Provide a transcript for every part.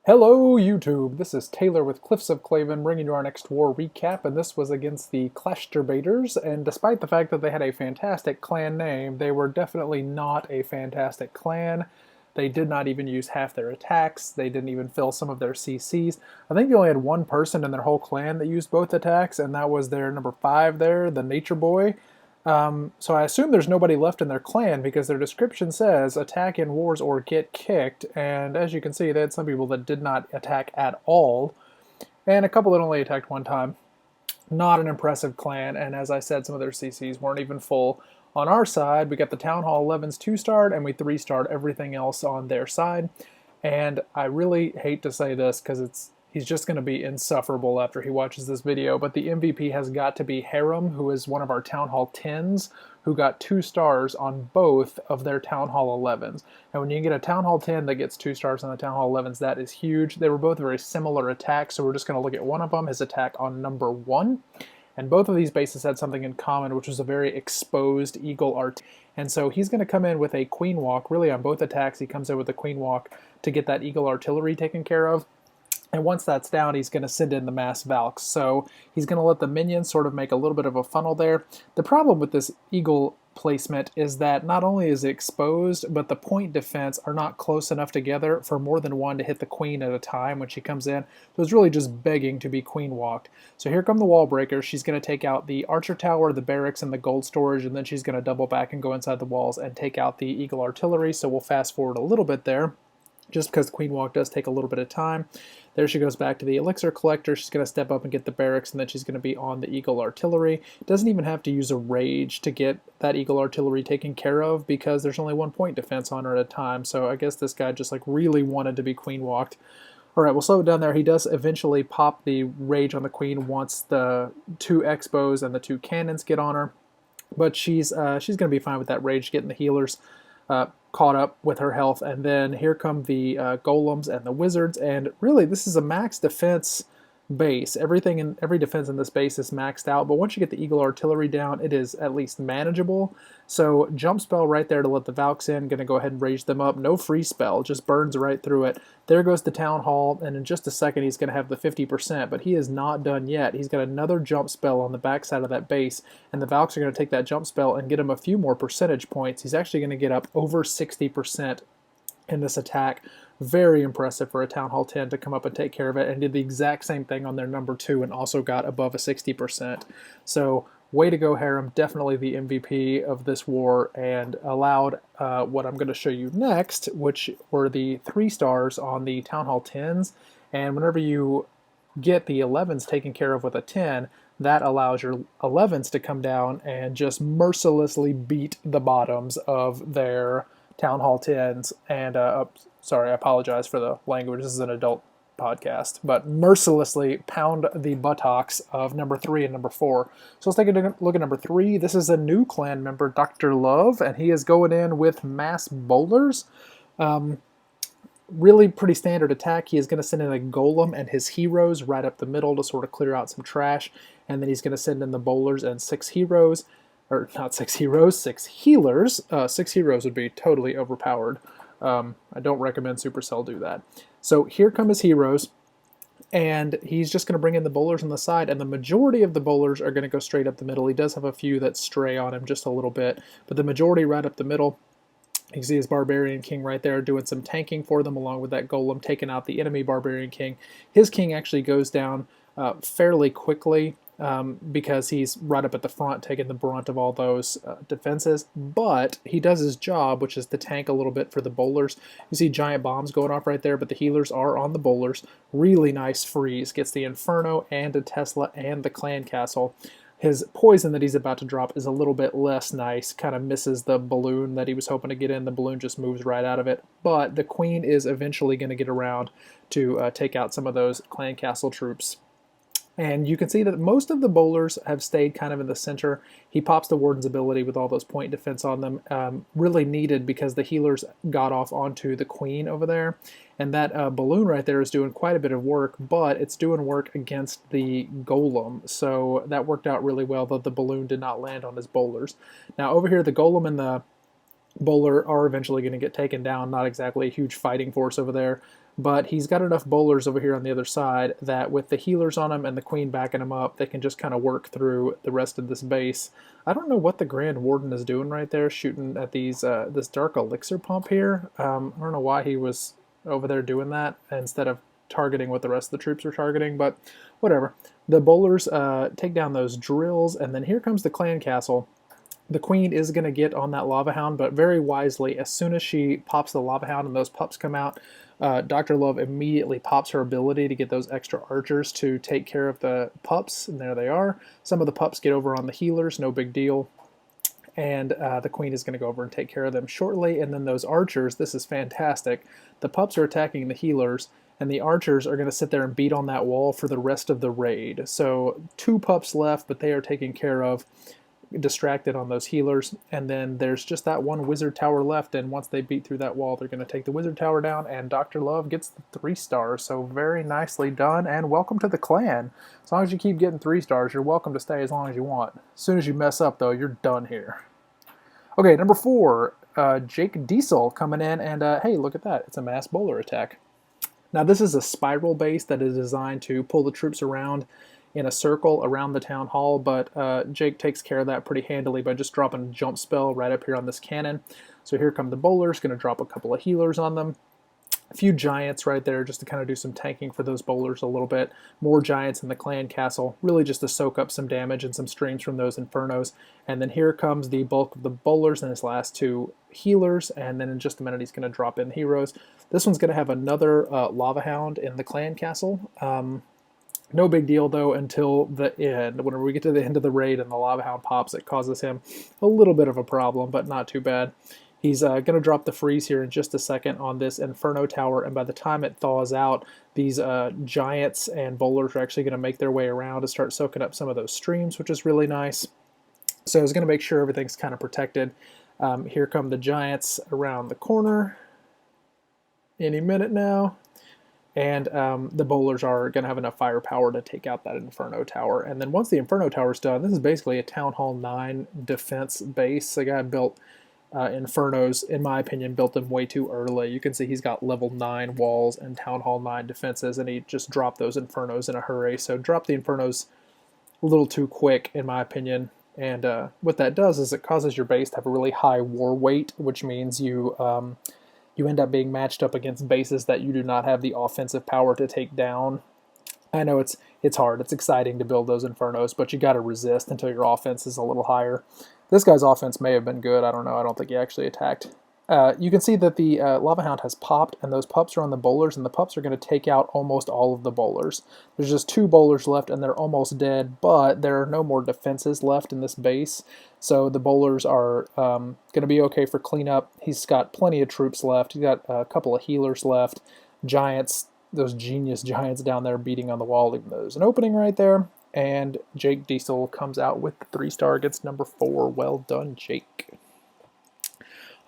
Hello YouTube, this is Taylor with CliffsOfClavens bringing you our next war recap, and this was against the Clashturbators, and despite the fact that they had a fantastic clan name, they were definitely not a fantastic clan. They did not even use half their attacks, they didn't even fill some of their CCs. I think they only had one person in their whole clan that used both attacks, and that was their number 5 there, the Nature Boy. So I assume there's nobody left in their clan because their description says attack in wars or get kicked, and as you can see they had some people that did not attack at all, and a couple that only attacked one time. Not an impressive clan, and as I said, some of their CCs weren't even full. On our side, we got the Town Hall 11s 2-starred, and we 3-starred everything else on their side, and I really hate to say this because he's just going to be insufferable after he watches this video, but the MVP has got to be Harem, who is one of our Town Hall 10s, who got 2 stars on both of their Town Hall 11s. And when you get a Town Hall 10 that gets 2 stars on the Town Hall 11s, that is huge. They were both very similar attacks, so we're just going to look at one of them, his attack on number 1. And both of these bases had something in common, which was a very exposed eagle art. And so he's going to come in with a queen walk. Really, on both attacks, he comes in with a queen walk to get that eagle artillery taken care of. And once that's down, he's going to send in the mass valks. So he's going to let the minions sort of make a little bit of a funnel there. The problem with this eagle placement is that not only is it exposed, but the point defense are not close enough together for more than one to hit the queen at a time when she comes in. So it's really just begging to be queen walked. So here come the wall breakers. She's going to take out the archer tower, the barracks, and the gold storage, and then she's going to double back and go inside the walls and take out the eagle artillery. So we'll fast forward a little bit there, just because the queen walk does take a little bit of time. There she goes back to the elixir collector. She's going to step up and get the barracks, and then she's going to be on the eagle artillery. Doesn't even have to use a rage to get that eagle artillery taken care of because there's only 1 point defense on her at a time. So I guess this guy just like really wanted to be queen walked. All right, we'll slow it down there. He does eventually pop the rage on the queen once the 2 expos and the 2 cannons get on her, but she's going to be fine with that rage, getting the healers caught up with her health. And then here come the golems and the wizards, and really this is a max defense base. Every defense in this base is maxed out, but once you get the eagle artillery down, it is at least manageable. So jump spell right there to let the valks in. Going to go ahead and rage them up. No free spell, just burns right through it. There goes the town hall, and in just a second he's going to have the 50%, but he is not done yet. He's got another jump spell on the backside of that base, and the valks are going to take that jump spell and get him a few more percentage points. He's actually going to get up over 60% in this attack. Very impressive for a Town Hall 10 to come up and take care of it, and did the exact same thing on their number 2 and also got above a 60%. So way to go, Harem. Definitely the MVP of this war, and allowed what I'm going to show you next, which were the 3 stars on the Town Hall 10s. And whenever you get the 11s taken care of with a 10, that allows your 11s to come down and just mercilessly beat the bottoms of their Town Hall 10s. And sorry, I apologize for the language. This is an adult podcast, but mercilessly pound the buttocks of number 3 and number 4. So let's take a look at number 3. This is a new clan member, Dr. Love, and he is going in with mass bowlers. Really pretty standard attack. He is going to send in a golem and his heroes right up the middle to sort of clear out some trash, and then he's going to send in the bowlers and 6 heroes. Or not 6 heroes, 6 healers. 6 heroes would be totally overpowered. I don't recommend Supercell do that. So here come his heroes, and he's just going to bring in the bowlers on the side, and the majority of the bowlers are going to go straight up the middle. He does have a few that stray on him just a little bit, but the majority right up the middle. You can see his Barbarian King right there doing some tanking for them, along with that golem taking out the enemy Barbarian King. His king actually goes down fairly quickly, because he's right up at the front taking the brunt of all those defenses, but he does his job, which is to tank a little bit for the bowlers. You see giant bombs going off right there, but the healers are on the bowlers. Really nice freeze. Gets the Inferno and a Tesla and the Clan Castle. His poison that he's about to drop is a little bit less nice, kind of misses the balloon that he was hoping to get in. The balloon just moves right out of it, but the queen is eventually going to get around to take out some of those Clan Castle troops. And you can see that most of the bowlers have stayed kind of in the center. He pops the Warden's ability with all those point defense on them. Really needed because the healers got off onto the queen over there. And that balloon right there is doing quite a bit of work, but it's doing work against the golem. So that worked out really well, though the balloon did not land on his bowlers. Now over here, the golem and the bowler are eventually going to get taken down. Not exactly a huge fighting force over there. but he's got enough bowlers over here on the other side that with the healers on him and the queen backing him up, they can just kind of work through the rest of this base. I don't know what the Grand Warden is doing right there, shooting at these this Dark Elixir pump here. I don't know why he was over there doing that instead of targeting what the rest of the troops were targeting, but whatever. The bowlers take down those drills, and then here comes the clan castle. The queen is going to get on that lava hound, but very wisely, as soon as she pops the lava hound and those pups come out, Dr. Love immediately pops her ability to get those extra archers to take care of the pups, and there they are. Some of the pups get over on the healers, no big deal. And the queen is going to go over and take care of them shortly. And then those archers, this is fantastic. The pups are attacking the healers, and the archers are going to sit there and beat on that wall for the rest of the raid. So 2 pups left, but they are taken care of, distracted on those healers. And then there's just that 1 wizard tower left, and once they beat through that wall, they're going to take the wizard tower down, and Dr. Love gets the 3 stars. So very nicely done, and welcome to the clan. As long as you keep getting 3 stars, you're welcome to stay as long as you want. As soon as you mess up, though, you're done here. Okay, number 4, Jake Diesel coming in, and hey, look at that. It's a mass bowler attack. Now, this is a spiral base that is designed to pull the troops around in a circle around the town hall, but Jake takes care of that pretty handily by just dropping a jump spell right up here on this cannon. So here come the bowlers, going to drop a couple of healers on them. A few giants right there just to kind of do some tanking for those bowlers a little bit. More giants in the clan castle, really just to soak up some damage and some streams from those infernos. And then here comes the bulk of the bowlers and his last 2 healers, and then in just a minute he's going to drop in heroes. This one's going to have another lava hound in the clan castle. No big deal though until the end. Whenever we get to the end of the raid and the lava hound pops, it causes him a little bit of a problem, but not too bad. He's going to drop the freeze here in just a second on this Inferno Tower, and by the time it thaws out, these giants and bowlers are actually going to make their way around to start soaking up some of those streams, which is really nice. So I was going to make sure everything's kind of protected. Here come the giants around the corner any minute now. And the bowlers are going to have enough firepower to take out that Inferno Tower. And then once the Inferno Tower is done, this is basically a Town Hall 9 defense base. The guy built Infernos, in my opinion, built them way too early. You can see he's got level 9 walls and Town Hall 9 defenses, and he just dropped those Infernos in a hurry. So drop the Infernos a little too quick, in my opinion. And what that does is it causes your base to have a really high war weight, which means you end up being matched up against bases that you do not have the offensive power to take down. I know it's hard. It's exciting to build those Infernos, but you got to resist until your offense is a little higher. This guy's offense may have been good. I don't know. I don't think he actually attacked. You can see that the Lava Hound has popped, and those pups are on the bowlers, and the pups are going to take out almost all of the bowlers. There's just 2 bowlers left, and they're almost dead, but there are no more defenses left in this base, so the bowlers are going to be okay for cleanup. He's got plenty of troops left. He's got a couple of healers left. Giants, those genius giants down there beating on the wall. There's an opening right there, and Jake Diesel comes out with the 3-star against number 4. Well done, Jake.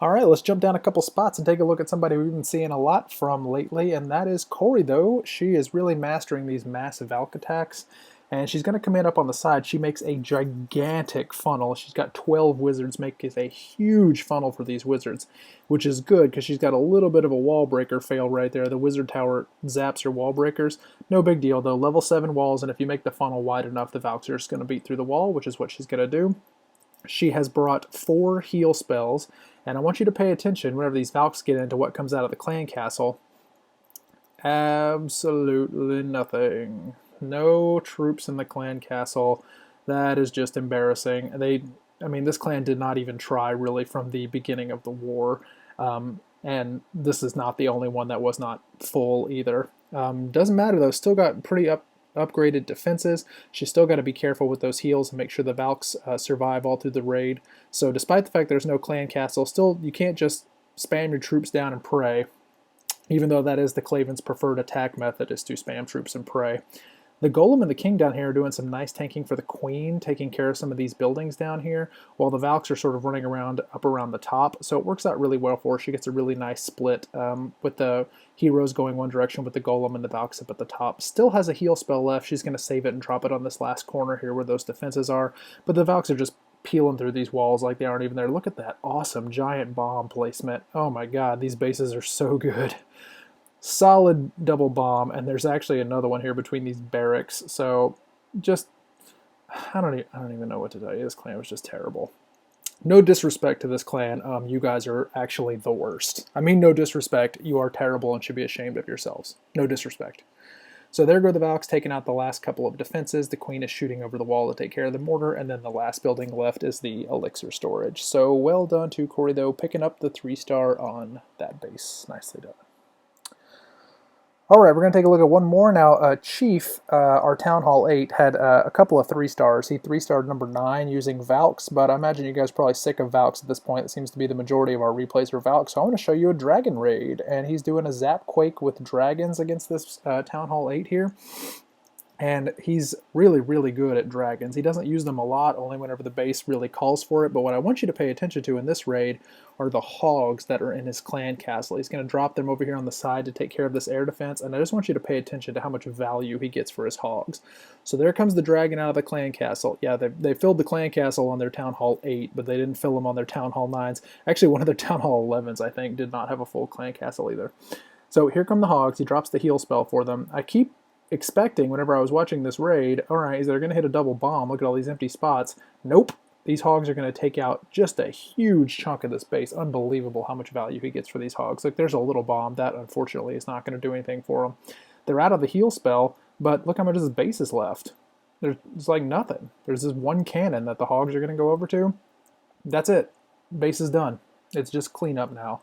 All right, let's jump down a couple spots and take a look at somebody we've been seeing a lot from lately, and that is Corey, though. She is really mastering these massive valk attacks, and she's going to come in up on the side. She makes a gigantic funnel. She's got 12 wizards, making a huge funnel for these wizards, which is good because she's got a little bit of a wall breaker fail right there. The wizard tower zaps her wall breakers. No big deal, though. Level 7 walls, and if you make the funnel wide enough, the valks are just going to beat through the wall, which is what she's going to do. She has brought 4 heal spells, and I want you to pay attention whenever these valks get into what comes out of the clan castle. Absolutely nothing. No troops in the clan castle. That is just embarrassing. I mean, this clan did not even try really from the beginning of the war, and this is not the only one that was not full either. Doesn't matter though. Still got pretty upgraded defenses. She's still got to be careful with those heals and make sure the valks survive all through the raid. So despite the fact there's no clan castle, still you can't just spam your troops down and pray, even though that is the Clavens' preferred attack method, is to spam troops and pray. The Golem and the King down here are doing some nice tanking for the Queen, taking care of some of these buildings down here, while the Valks are sort of running around up around the top. So it works out really well for her. She gets a really nice split with the heroes going one direction with the Golem and the Valks up at the top. Still has a heal spell left. She's going to save it and drop it on this last corner here where those defenses are. But the Valks are just peeling through these walls like they aren't even there. Look at that awesome giant bomb placement. Oh my god, these bases are so good. Solid double bomb, and there's actually another one here between these barracks. So just I don't even know what to tell you. This clan was just terrible. No disrespect to this clan. You guys are actually the worst. I mean, no disrespect. You are terrible and should be ashamed of yourselves. No disrespect. So there go the Valks taking out the last couple of defenses. The Queen is shooting over the wall to take care of the mortar, and then the last building left is the elixir storage. So well done to Corey, though, picking up the 3-star on that base. Nicely done. All right, we're going to take a look at one more. Now, Chief, our Town Hall 8, had a couple of 3-stars. He 3-starred number 9 using Valks, but I imagine you guys are probably sick of Valks at this point. It seems to be the majority of our replays are Valks. So I want to show you a Dragon Raid, and he's doing a Zap Quake with dragons against this Town Hall 8 here. And he's really, really good at dragons. He doesn't use them a lot, only whenever the base really calls for it. But what I want you to pay attention to in this raid are the hogs that are in his clan castle. He's going to drop them over here on the side to take care of this air defense. And I just want you to pay attention to how much value he gets for his hogs. So there comes the dragon out of the clan castle. Yeah, they filled the clan castle on their Town Hall 8, but they didn't fill them on their Town Hall 9s. Actually, one of their Town Hall 11s, I think, did not have a full clan castle either. So here come the hogs. He drops the heal spell for them. I keep expecting whenever I was watching this raid, all right, they're going to hit a double bomb. Look at all these empty spots. Nope. These hogs are going to take out just a huge chunk of this base. Unbelievable how much value he gets for these hogs. Like, there's a little bomb. That, unfortunately, is not going to do anything for them. They're out of the heal spell, but look how much of this base is left. There's like nothing. There's this one cannon that the hogs are going to go over to. That's it. Base is done. It's just cleanup now.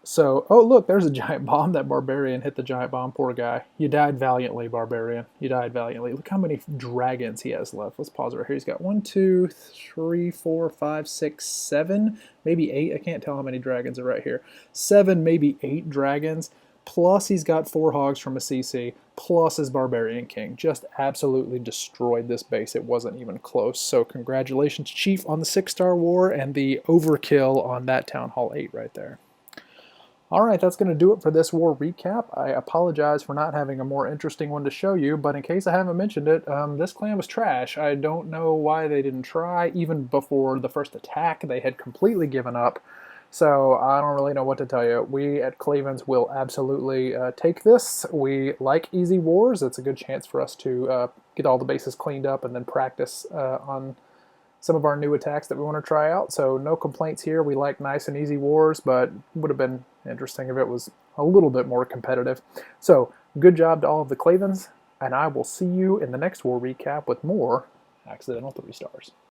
So, oh look, there's a giant bomb. That barbarian hit the giant bomb. Poor guy. You died valiantly, barbarian. You died valiantly. Look how many dragons he has left. Let's pause right here. He's got 1, 2, 3, 4, 5, 6, 7, maybe 8. I can't tell how many dragons are right here. 7, maybe 8 dragons. Plus he's got 4 hogs from a CC. Plus his barbarian king. Just absolutely destroyed this base. It wasn't even close. So congratulations, Chief, on the 6-star war and the overkill on that Town Hall 8 right there. Alright, that's going to do it for this war recap. I apologize for not having a more interesting one to show you, but in case I haven't mentioned it, this clan was trash. I don't know why they didn't try. Even before the first attack, they had completely given up. So I don't really know what to tell you. We at Clavens will absolutely take this. We like easy wars. It's a good chance for us to get all the bases cleaned up and then practice on some of our new attacks that we want to try out. So no complaints here. We like nice and easy wars, but it would have been interesting if it was a little bit more competitive. So good job to all of the Clavens, and I will see you in the next war recap with more accidental 3-stars.